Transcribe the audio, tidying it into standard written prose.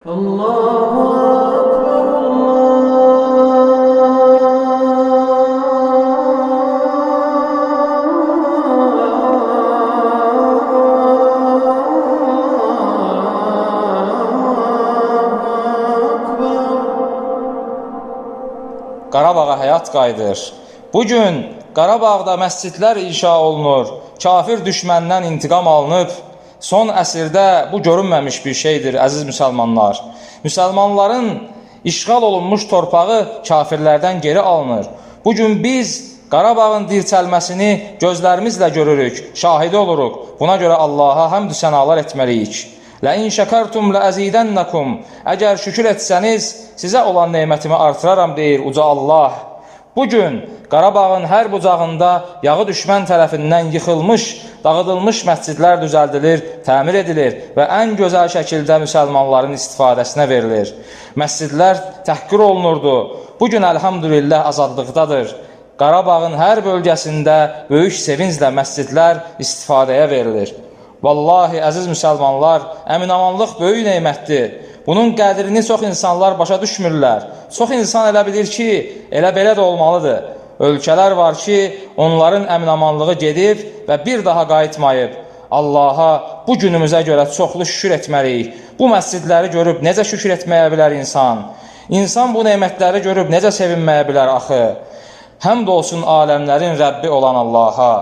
Allahu Akbar, Allahu Akbar. Qarabağa həyat qayıdır. Bugün Qarabağda məscidlər inşa olunur, kafir düşməndən intiqam alınıb. Son əsrdə bu görünməmiş bir şeydir, əziz müsəlmanlar. Müsəlmanların işğal olunmuş torpağı kafirlərdən geri alınır. Bugün biz Qarabağın dirçəlməsini gözlərimizlə görürük, şahidi oluruq. Buna görə Allaha həmd sənalar etməliyik. Ləin şəkartum ləəzidənnakum. Əgər şükür etsəniz, sizə olan nemətimi artıraram deyir uca Allah. Bugün Qarabağın hər bucağında yağı düşmən tərəfindən yıxılmış, dağıdılmış məscidlər düzəldilir, təmir edilir və ən gözəl şəkildə müsəlmanların istifadəsinə verilir. Məscidlər təhqir olunurdu. Bugün əlhamdülillah azadlıqdadır. Qarabağın hər bölgəsində böyük sevinclə məscidlər istifadəyə verilir. Vallahi, əziz müsəlmanlar, əminamanlıq böyük nemətdir. Bunun qədrini çox insanlar başa düşmürlər. Çox insan elə bilir ki, elə belə də olmalıdır. Ölkələr var ki, onların əminamanlığı gedib və bir daha qayıtmayıb. Allaha bu günümüzə görə çoxlu şükür etməliyik. Bu məscidləri görüb necə şükür etməyə bilər insan? İnsan bu nemətləri görüb necə sevinməyə bilər axı? Həmd olsun aləmlərin Rəbbi olan Allaha.